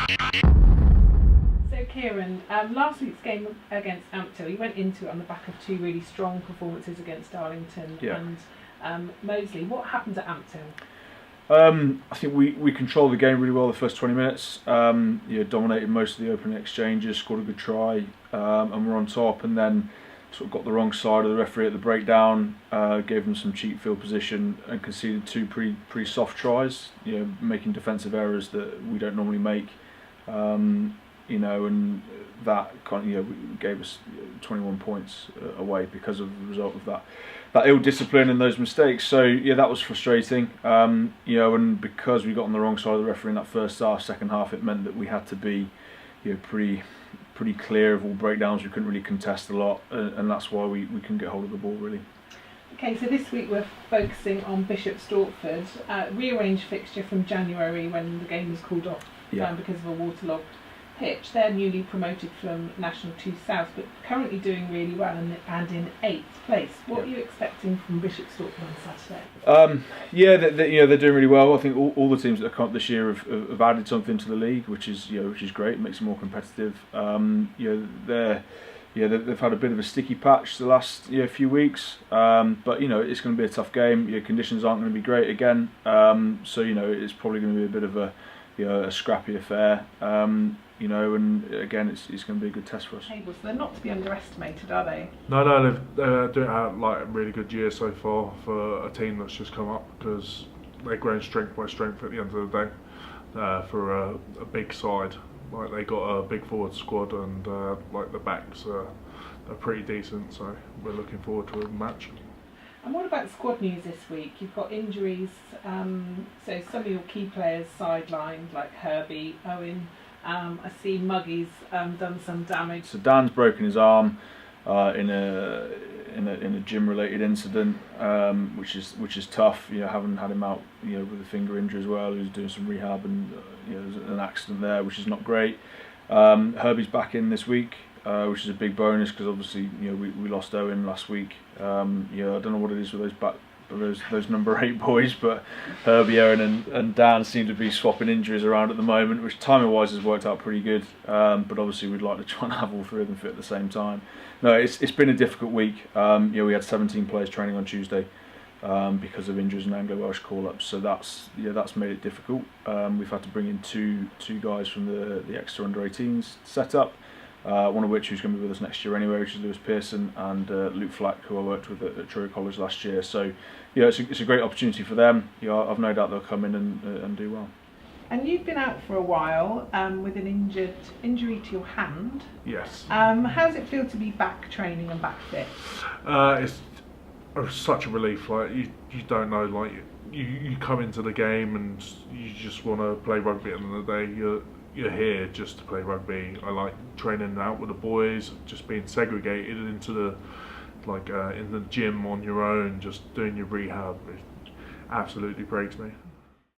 So Kieran, last week's game against Ampthill, you went into it on the back of two really strong performances against Darlington and Moseley. What happened at Ampthill? I think we controlled the game really well the first 20 minutes. Dominated most of the opening exchanges, scored a good try, and we're on top. And then sort of got the wrong side of the referee at the breakdown, gave them some cheap field position, and conceded two pretty soft tries. Making defensive errors that we don't normally make. And that kind of gave us 21 points away because of the result of that ill discipline and those mistakes. So that was frustrating. And because we got on the wrong side of the referee in that first half, second half, it meant that we had to be pretty clear of all breakdowns. We couldn't really contest a lot, and that's why we couldn't get hold of the ball really. Okay, so this week we're focusing on Bishop Stortford, rearranged fixture from January when the game was called off because of a waterlogged pitch. They're newly promoted from National 2 South, but currently doing really well and in 8th place. What are you expecting from Bishop Stortford on Saturday? They're doing really well. I think all the teams that have come up this year have added something to the league, which is great. It makes it more competitive. They've had a bit of a sticky patch the last few weeks, but it's going to be a tough game. Conditions aren't going to be great again, so it's probably going to be a bit of a scrappy affair. And again, it's going to be a good test for us. So they're not to be underestimated, are they? No, they're doing a really good year so far for a team that's just come up, because they're growing strength by strength at the end of the day. For a big side, they got a big forward squad, and the backs are pretty decent. So we're looking forward to a match. And what about squad news this week? You've got injuries, so some of your key players sidelined, like Herbie, Owen. I see Muggy's done some damage. So Dan's broken his arm in a gym-related incident, which is tough. Having had him out, with a finger injury as well. He was doing some rehab, and there's an accident there, which is not great. Herbie's back in this week, which is a big bonus, because obviously we lost Owen last week. I don't know what it is with those number 8 boys, but Herbie, Aaron and Dan seem to be swapping injuries around at the moment, which timing wise has worked out pretty good, but obviously we'd like to try and have all three of them fit at the same time. No, it's been a difficult week. We had 17 players training on Tuesday because of injuries and Anglo-Welsh call-ups, so that's made it difficult. We've had to bring in two guys from the Exeter under-18s setup, one of which who's going to be with us next year anyway, which is Lewis Pearson, and Luke Flack, who I worked with at Truro College last year. So it's a great opportunity for them. I've no doubt they'll come in and do well. And you've been out for a while with an injury to your hand. Yes. How does it feel to be back training and back fit? It's such a relief. You don't know, you come into the game and you just want to play rugby. At the end of the day, you're here just to play rugby. I like training out with the boys, just being segregated into the in the gym on your own, just doing your rehab. It absolutely breaks me.